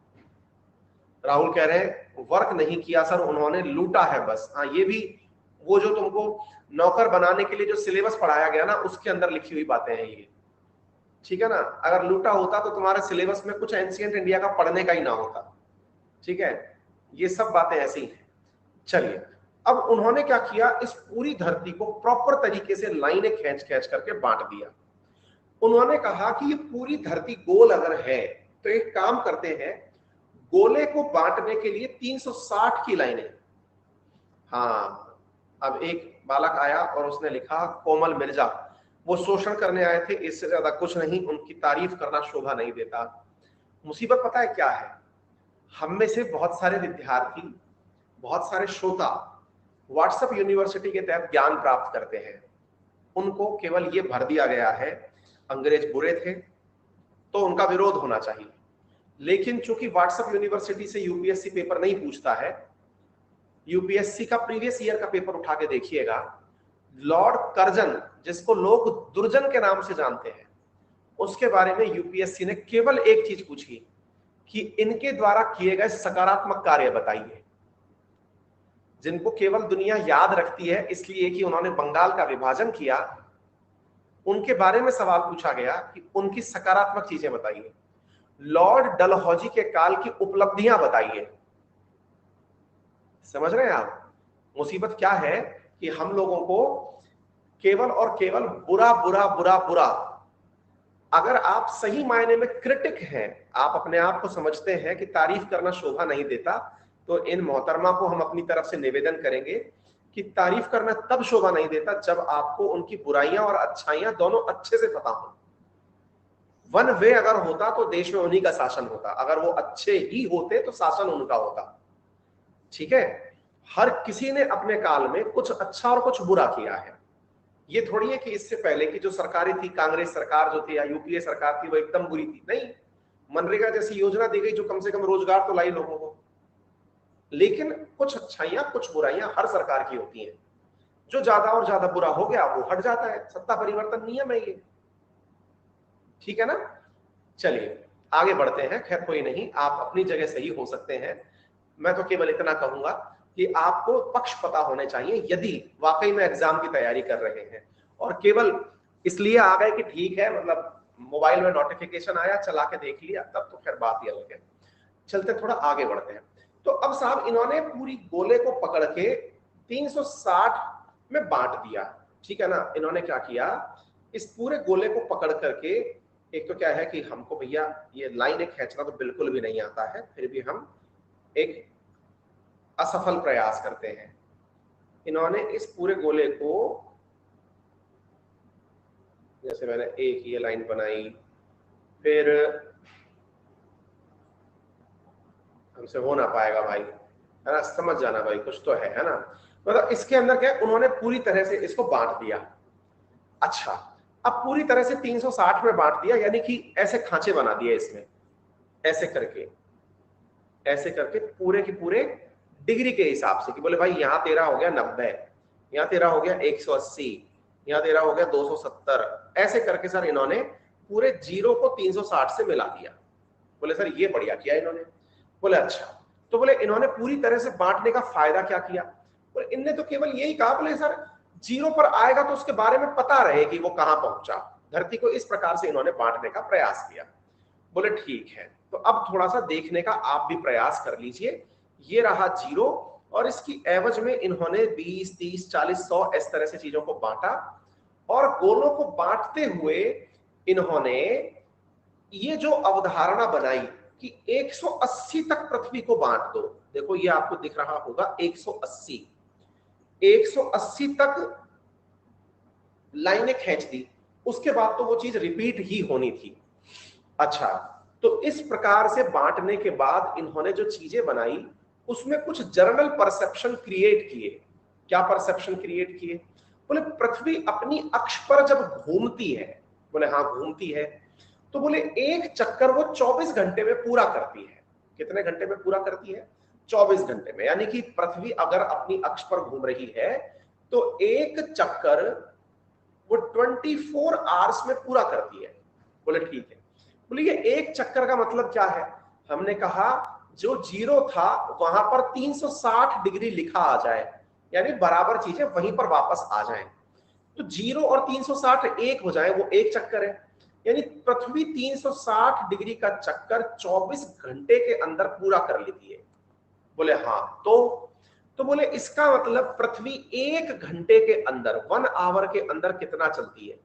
राहुल कह रहे हैं वर्क नहीं किया सर, उन्होंने लूटा है बस। हाँ, ये भी वो जो तुमको नौकर बनाने के लिए जो सिलेबस पढ़ाया गया ना, उसके अंदर लिखी हुई बातें हैं ये, ठीक है ना। अगर लूटा होता तो तुम्हारे सिलेबस में कुछ एंशिएंट इंडिया का पढ़ने का ही ना होता, ठीक है। ये सब बातें ऐसी हैं। चलिए, अब उन्होंने क्या किया, इस पूरी धरती को प्रॉपर तरीके से लाइनें खींच खींच करके बांट दिया। उन्होंने कहा कि ये पूरी धरती गोल अगर है तो एक काम करते हैं, गोले को बांटने के लिए 360 की लाइनें। हाँ, अब एक बालक आया और उसने लिखा कोमल मिर्जा, वो शोषण करने आए थे, इससे ज्यादा कुछ नहीं, उनकी तारीफ करना शोभा नहीं देता। मुसीबत पता है क्या है, हम में से बहुत सारे विद्यार्थी, बहुत सारे श्रोता व्हाट्सएप यूनिवर्सिटी के तहत ज्ञान प्राप्त करते हैं, उनको केवल ये भर दिया गया है अंग्रेज बुरे थे तो उनका विरोध होना चाहिए। लेकिन चूंकि व्हाट्सएप यूनिवर्सिटी से यूपीएससी पेपर नहीं पूछता है, यूपीएससी का प्रीवियस ईयर का पेपर उठा के देखिएगा, लॉर्ड कर्जन, जिसको लोग दुर्जन के नाम से जानते हैं, उसके बारे में यूपीएससी ने केवल एक चीज पूछी कि इनके द्वारा किए गए सकारात्मक कार्य बताइए। जिनको केवल दुनिया याद रखती है इसलिए कि उन्होंने बंगाल का विभाजन किया, उनके बारे में सवाल पूछा गया कि उनकी सकारात्मक चीजें बताइए। लॉर्ड डलहौजी के काल की उपलब्धियां बताइए। समझ रहे हैं आप मुसीबत क्या है कि हम लोगों को केवल और केवल बुरा बुरा बुरा बुरा। अगर आप सही मायने में क्रिटिक हैं, आप अपने आप को समझते हैं कि तारीफ करना शोभा नहीं देता, तो इन मोहतरमा को हम अपनी तरफ से निवेदन करेंगे कि तारीफ करना तब शोभा नहीं देता जब आपको उनकी बुराइयां और अच्छाइयां दोनों अच्छे से पता हो। वन वे अगर होता तो देश में उन्हीं का शासन होता, अगर वो अच्छे ही होते तो शासन उनका होता, ठीक है। हर किसी ने अपने काल में कुछ अच्छा और कुछ बुरा किया है। ये थोड़ी है कि इससे पहले की जो सरकारें थी, कांग्रेस सरकार जो थी या यूपीए सरकार थी, वो एकदम बुरी थी, नहीं। मनरेगा जैसी योजना दी गई जो कम से कम रोजगार तो लाई लोगों को। लेकिन कुछ अच्छाइयां कुछ बुराइयां हर सरकार की होती हैं। जो ज्यादा और ज्यादा बुरा हो गया वो हट जाता है, सत्ता परिवर्तन नियम है ये, ठीक है ना। चलिए आगे बढ़ते हैं। खैर कोई नहीं, आप अपनी जगह सही हो सकते हैं। मैं तो केवल इतना कहूंगा कि आपको पक्ष पता होने चाहिए यदि वाकई में एग्जाम की तैयारी कर रहे हैं, और केवल इसलिए आ गए कि ठीक है, मतलब मोबाइल में नोटिफिकेशन आया चला के देख लिया, तब तो खैर बात ही अलग है। चलते थोड़ा आगे बढ़ते हैं। तो अब साहब इन्होंने पूरी गोले को पकड़ के 360 में बांट दिया, ठीक है ना। इन्होंने क्या किया, इस पूरे गोले को पकड़ करके, एक तो क्या है कि हमको भैया ये लाइनें खींचना तो बिल्कुल भी नहीं आता है, फिर भी हम एक असफल प्रयास करते हैं। इन्होंने इस पूरे गोले को, जैसे मैंने एक ये लाइन बनाई, फिर हमसे हो ना पाएगा भाई, है ना, समझ जाना भाई, कुछ तो है ना। मतलब इसके अंदर क्या है, उन्होंने पूरी तरह से इसको बांट दिया। अच्छा, अब पूरी तरह से 360 में बांट दिया, यानी कि ऐसे खांचे बना दिए इसमें, ऐसे करके, ऐसे करके पूरे के पूरे डिग्री के हिसाब से, कि बोले भाई यहाँ तेरा हो गया 90, यहाँ तेरा हो गया 180, यहाँ तेरा हो गया 270, ऐसे करके सर इन्होंने पूरे जीरो को 360 से मिला दिया। बोले सर ये बढ़िया किया इन्होंने। बोले अच्छा, तो बोले इन्होंने पूरी तरह से बांटने का फायदा क्या किया। बोले इनने तो केवल यही कहा, बोले सर जीरो पर आएगा तो उसके बारे में पता रहे कि वो कहां पहुंचा। धरती को इस प्रकार से इन्होंने बांटने का प्रयास किया। बोले ठीक है, तो अब थोड़ा सा देखने का आप भी प्रयास कर लीजिए। ये रहा जीरो, और इसकी एवज में इन्होंने 20, 30, 40, 100 इस तरह से चीजों को बांटा, और गोलों को बांटते हुए इन्होंने ये जो अवधारणा बनाई कि 180 तक पृथ्वी को बांट दो। देखो ये आपको दिख रहा होगा 180, 180 तक लाइनें खींच दी, उसके बाद तो वो चीज रिपीट ही होनी थी। अच्छा, तो इस प्रकार से बांटने के बाद इन्होंने जो चीजें बनाई उसमें कुछ जर्नल परसेप्शन क्रिएट किए। क्या परसेप्शन क्रिएट किए, बोले पृथ्वी अपनी अक्ष पर जब घूमती है, बोले हाँ घूमती है, तो बोले एक चक्कर वो 24 घंटे में पूरा करती है। कितने घंटे में पूरा करती है? 24 घंटे में। यानी कि पृथ्वी अगर अपनी अक्ष पर घूम रही है तो एक चक्कर वो 24 आवर्स में पूरा करती है। बोले ठीक है। बोले ये एक चक्कर का मतलब क्या है? हमने कहा जो जीरो था वहां पर 360 डिग्री लिखा आ जाए, यानी बराबर चीजें वहीं पर वापस आ जाएं। तो जीरो और 360 एक हो जाए, वो एक चक्कर है। यानी पृथ्वी 360 डिग्री का चक्कर 24 घंटे के अंदर पूरा कर लेती है। बोले हाँ। तो बोले इसका मतलब पृथ्वी एक घंटे के अंदर, 1 आवर के अंदर कितना चलती है?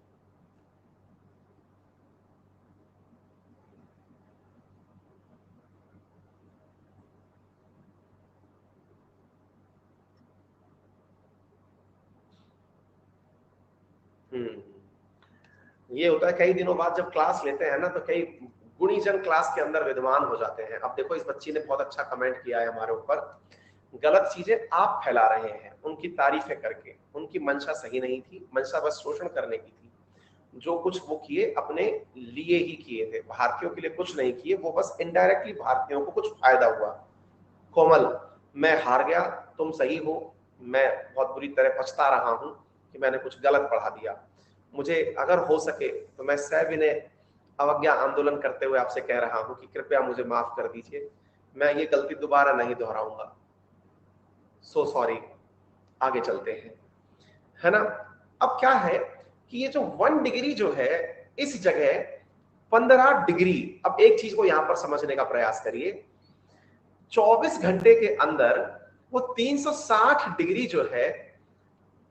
ये होता है कई दिनों बाद जब क्लास लेते हैं ना, तो कई गुणीजन क्लास के अंदर विद्वान हो जाते हैं। अब देखो इस बच्ची ने बहुत अच्छा कमेंट किया है हमारे ऊपर। गलत चीजें आप फैला रहे हैं उनकी तारीफें करके। उनकी मंशा सही नहीं थी, मंशा बस शोषण करने की थी। जो कुछ वो किए अपने लिए ही किए थे, भारतीयों के लिए कुछ नहीं किए। वो बस इनडायरेक्टली भारतीयों को कुछ फायदा हुआ। कोमल, मैं हार गया, तुम सही हो। मैं बहुत बुरी तरह पछता रहा हूं कि मैंने कुछ गलत पढ़ा दिया। मुझे अगर हो सके तो मैं सविनय अवज्ञा आंदोलन करते हुए आपसे कह रहा हूं कि कृपया मुझे माफ कर दीजिए। मैं ये गलती दोबारा नहीं दोहराऊंगा। So sorry. आगे चलते हैं, है ना। अब क्या है कि ये जो 1 डिग्री जो है, इस जगह 15 डिग्री। अब एक चीज को यहां पर समझने का प्रयास करिए। 24 घंटे के अंदर वो 360 डिग्री जो है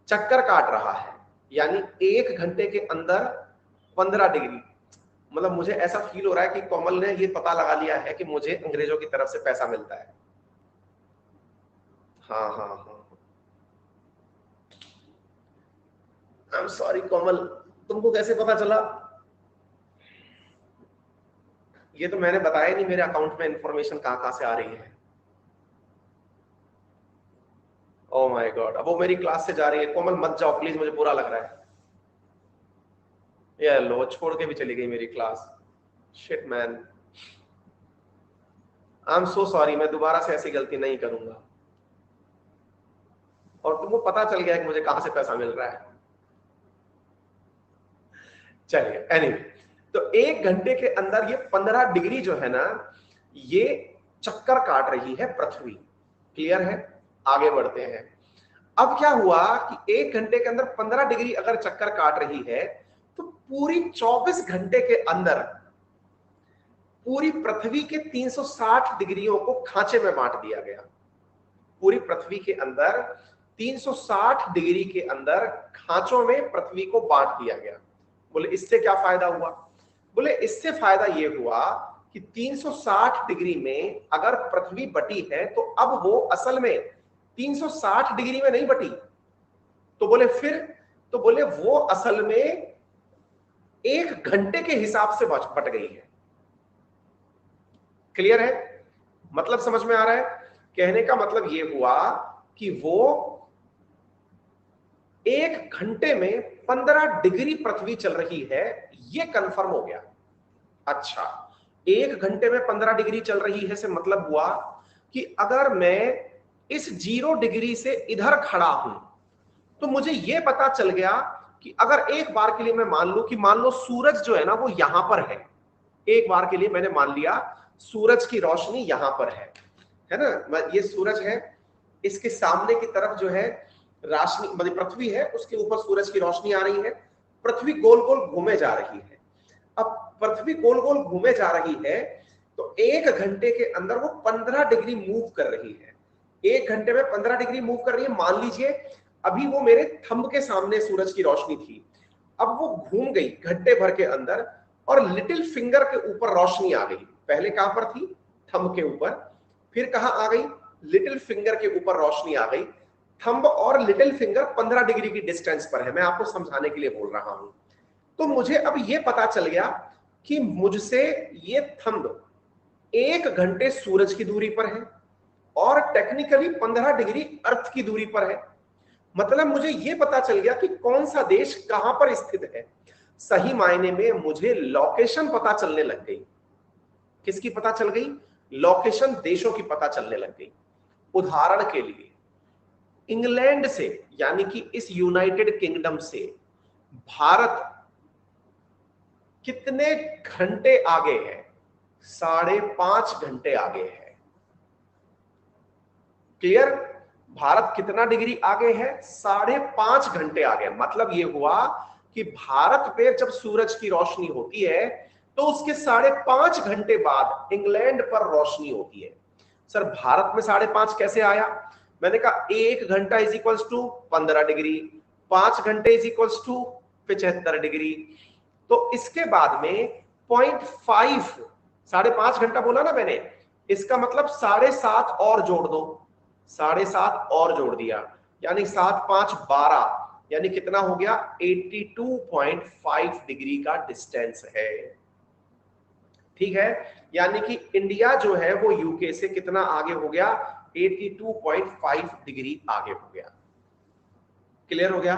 चक्कर काट रहा है। यानी एक घंटे के अंदर 15 डिग्री। मतलब मुझे ऐसा फील हो रहा है कि कोमल ने ये पता लगा लिया है कि मुझे अंग्रेजों की तरफ से पैसा मिलता है। हाँ हाँ हाँ। आई एम सॉरी कोमल, तुमको कैसे पता चला? ये तो मैंने बताया नहीं मेरे अकाउंट में इंफॉर्मेशन कहां कहां से आ रही है। ओ माय गॉड, अब वो मेरी क्लास से जा रही है। कोमल मत जाओ प्लीज, मुझे बुरा लग रहा है। ये लो, छोड़ के भी चली गई मेरी class. Shit man, I am so sorry. मैं दोबारा से ऐसी गलती नहीं करूंगा। और तुमको पता चल गया कि मुझे कहां से पैसा मिल रहा है। चलिए एनीवे, तो एक घंटे के अंदर ये 15 डिग्री जो है ना, ये चक्कर काट रही है पृथ्वी। क्लियर है? आगे बढ़ते हैं। अब क्या हुआ कि एक घंटे के अंदर 15 डिग्री अगर चक्कर काट रही है, तो पूरी 24 घंटे के अंदर पूरी पृथ्वी के 360 डिग्रियों को खांचे में बांट दिया गया। पूरी पृथ्वी के अंदर 360 डिग्री के अंदर खांचों में पृथ्वी को बांट दिया गया। बोले इससे क्या फायदा हुआ? बोले इससे फायदा यह हुआ कि 360 डिग्री में अगर पृथ्वी बटी है तो अब वो असल में 360 डिग्री में नहीं बटी। तो बोले फिर? तो बोले वो असल में एक घंटे के हिसाब से बट गई है। क्लियर है? मतलब समझ में आ रहा है? कहने का मतलब यह हुआ कि वो एक घंटे में 15 डिग्री पृथ्वी चल रही है, यह कंफर्म हो गया। अच्छा, एक घंटे में 15 डिग्री चल रही है से मतलब हुआ कि अगर मैं इस 0 डिग्री से इधर खड़ा हूं तो मुझे यह पता चल गया कि अगर एक बार के लिए मैं मान लूं कि मान लो सूरज जो है ना वो यहां पर है। एक बार के लिए मैंने मान लिया सूरज की रोशनी यहां पर है ना। ये सूरज है, इसके सामने की तरफ जो है रोशनी मतलब पृथ्वी है, उसके ऊपर सूरज की रोशनी आ रही है। पृथ्वी गोल गोल घूमे जा रही है। अब पृथ्वी गोल गोल घूमे जा रही है तो एक घंटे के अंदर वो 15 डिग्री मूव कर रही है। एक घंटे में 15 डिग्री मूव कर रही है। मान लीजिए अभी वो मेरे थंब के सामने सूरज की रोशनी थी, अब वो घूम गई घंटे भर के अंदर और लिटिल फिंगर के ऊपर रोशनी आ गई। पहले कहां पर थी? थंब के ऊपर। फिर कहां आ गई? लिटिल फिंगर के ऊपर रोशनी आ गई। थंब और लिटिल फिंगर 15 डिग्री की डिस्टेंस पर है। मैं आपको समझाने के लिए बोल रहा हूं। तो मुझे अब यह पता चल गया कि मुझसे ये थंब एक घंटे सूरज की दूरी पर है और टेक्निकली 15 डिग्री अर्थ की दूरी पर है। मतलब मुझे यह पता चल गया कि कौन सा देश कहां पर स्थित है। सही मायने में मुझे लोकेशन पता चलने लग गई। किसकी पता चल गई? लोकेशन, देशों की पता चलने लग गई। उदाहरण के लिए इंग्लैंड से, यानी कि इस यूनाइटेड किंगडम से भारत कितने घंटे आगे है? 5.5 घंटे आगे है। क्लियर? भारत कितना डिग्री आगे है? 5.5 घंटे आगे। मतलब यह हुआ कि भारत पे जब सूरज की रोशनी होती है तो उसके 5.5 घंटे बाद इंग्लैंड पर रोशनी होती है। सर भारत में 5.5 कैसे आया? मैंने कहा 1 घंटा इज इक्वल्स टू 15 डिग्री, 5 घंटे इज इक्वल्स टू 75 डिग्री। तो इसके बाद में 0.5, 5.5 घंटा बोला ना मैंने, इसका मतलब 7.5 और जोड़ दो, 7.5 और जोड़ दिया, यानी 7 5 12, यानी कितना हो गया? 82.5 डिग्री का डिस्टेंस है। ठीक है, यानी कि इंडिया जो है वो यूके से कितना आगे हो गया? 82.5 डिग्री आगे हो गया। क्लियर हो गया?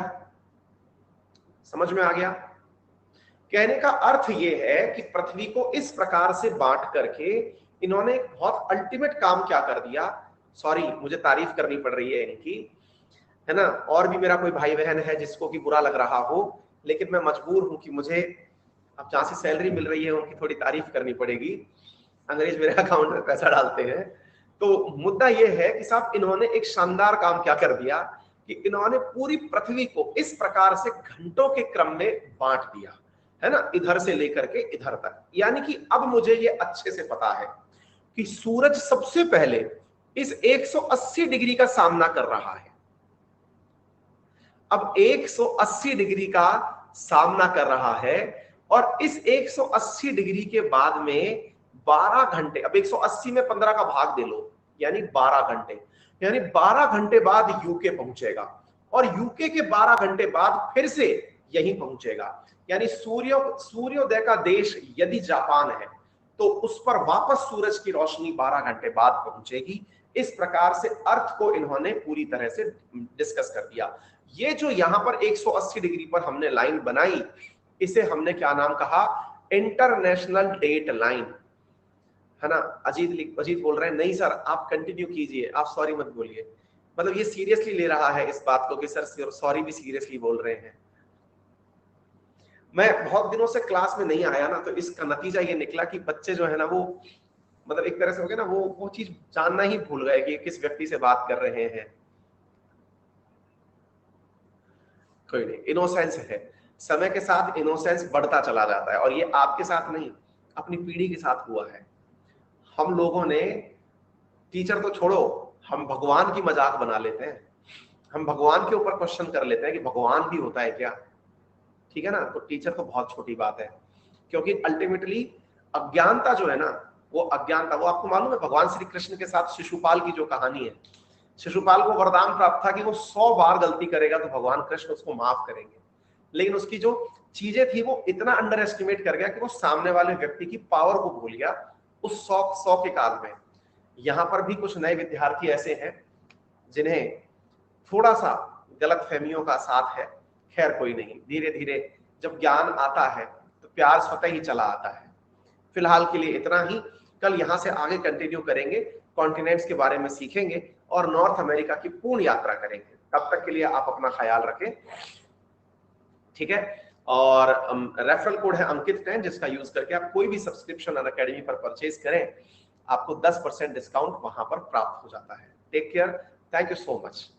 समझ में आ गया? कहने का अर्थ यह है कि पृथ्वी को इस प्रकार से बांट करके इन्होंने एक बहुत अल्टीमेट काम क्या कर दिया। सॉरी, मुझे तारीफ करनी पड़ रही है इनकी, है ना। और भी मेरा कोई भाई बहन है जिसको कि बुरा लग रहा हो, लेकिन मैं मजबूर हूं कि मुझे अब जहां से सैलरी मिल रही है उनकी थोड़ी तारीफ करनी पड़ेगी। अंग्रेज मेरे अकाउंट में पैसा डालते हैं। तो मुद्दा यह है कि साहब इन्होंने एक शानदार काम क्या कर दिया कि इन्होंने पूरी पृथ्वी को इस प्रकार से घंटों के क्रम में बांट दिया, है ना, इधर से लेकर के इधर तक। यानी कि अब मुझे ये अच्छे से पता है कि सूरज सबसे पहले इस 180 डिग्री का सामना कर रहा है। अब 180 डिग्री का सामना कर रहा है और इस 180 डिग्री के बाद में 12 घंटे, अब 180 में 15 का भाग दे लो, यानी 12 घंटे, यानी 12 घंटे बाद यूके पहुंचेगा और यूके के 12 घंटे बाद फिर से यहीं पहुंचेगा। यानी सूर्योदय का देश यदि जापान है तो उस पर वापस सूरज की रोशनी 12 घंटे बाद पहुंचेगी। इस प्रकार से अर्थ को इन्होंने पूरी तरह से डिस्कस कर दिया। ये जो यहां पर 180 डिग्री पर हमने लाइन बनाई, इसे हमने क्या नाम कहा? इंटरनेशनल डेट लाइन, है ना। अजीत बोल रहे हैं नहीं सर आप कंटिन्यू कीजिए, आप सॉरी मत बोलिए। मतलब ये सीरियसली ले रहा है इस बात को कि सर सॉरी भी सीरियसली बोल रहे हैं। मैं बहुत दिनों से क्लास में नहीं आया ना, तो इसका नतीजा ये निकला कि बच्चे जो है ना वो मतलब एक तरह से हो गया ना, वो चीज जानना ही भूल गए कि किस व्यक्ति से बात कर रहे हैं। कोई नहीं, इनोसेंस है, समय के साथ इनोसेंस बढ़ता चला जाता है और ये आपके साथ नहीं, अपनी पीढ़ी के साथ हुआ है। हम लोगों ने, टीचर तो छोड़ो, हम भगवान की मजाक बना लेते हैं, हम भगवान के ऊपर क्वेश्चन कर लेते हैं कि भगवान भी होता है क्या। ठीक है ना। तो टीचर तो बहुत छोटी बात है, क्योंकि अल्टीमेटली अज्ञानता जो है ना, वो अज्ञानता, वो आपको मालूम है भगवान श्री कृष्ण के साथ शिशुपाल की जो कहानी है, शिशुपाल को वरदान प्राप्त था कि वो 100 बार गलती करेगा तो भगवान कृष्ण उसको माफ करेंगे, लेकिन उसकी जो चीजें थी वो इतना अंडर एस्टिमेट कर गया कि वो सामने वाले व्यक्ति की पावर को भूल गया उस 100 के काल में। यहां पर भी कुछ नए विद्यार्थी ऐसे हैं जिन्हें थोड़ा सा गलत फहमियों का साथ है। खैर कोई नहीं, धीरे धीरे जब ज्ञान आता है तो प्यार स्वतः ही चला आता है। फिलहाल के लिए इतना ही, कल यहां से आगे कंटिन्यू करेंगे, कॉन्टिनेंट्स के बारे में सीखेंगे और नॉर्थ अमेरिका की पूर्ण यात्रा करेंगे। तब तक के लिए आप अपना ख्याल रखें, ठीक है। और रेफरल कोड है अंकित 10, जिसका यूज करके आप कोई भी सब्सक्रिप्शन अनअकैडमी पर परचेज करें, आपको 10% डिस्काउंट वहां पर प्राप्त हो जाता है। Take care, thank you so much.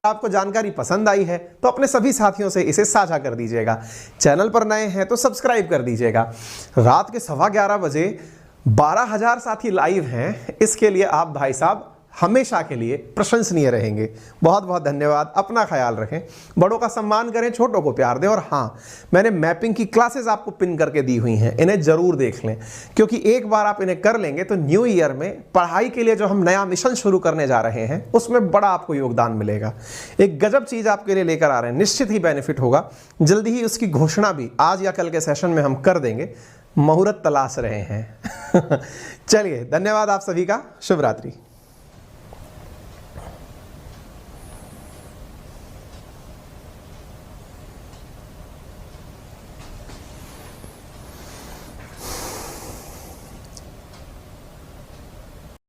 आपको जानकारी पसंद आई है तो अपने सभी साथियों से इसे साझा कर दीजिएगा। चैनल पर नए हैं तो सब्सक्राइब कर दीजिएगा। रात के 11:15 बजे 12,000 साथी लाइव हैं, इसके लिए आप भाई साहब हमेशा के लिए प्रशंसनीय रहेंगे। बहुत बहुत धन्यवाद। अपना ख्याल रखें, बड़ों का सम्मान करें, छोटों को प्यार दें। और हाँ, मैंने मैपिंग की क्लासेस आपको पिन करके दी हुई हैं, इन्हें जरूर देख लें, क्योंकि एक बार आप इन्हें कर लेंगे तो न्यू ईयर में पढ़ाई के लिए जो हम नया मिशन शुरू करने जा रहे हैं उसमें बड़ा आपको योगदान मिलेगा। एक गजब चीज़ आपके लिए लेकर आ रहे हैं, निश्चित ही बेनिफिट होगा। जल्दी ही उसकी घोषणा भी आज या कल के सेशन में हम कर देंगे, मुहूर्त तलाश रहे हैं। चलिए, धन्यवाद आप सभी का। शुभ रात्रि।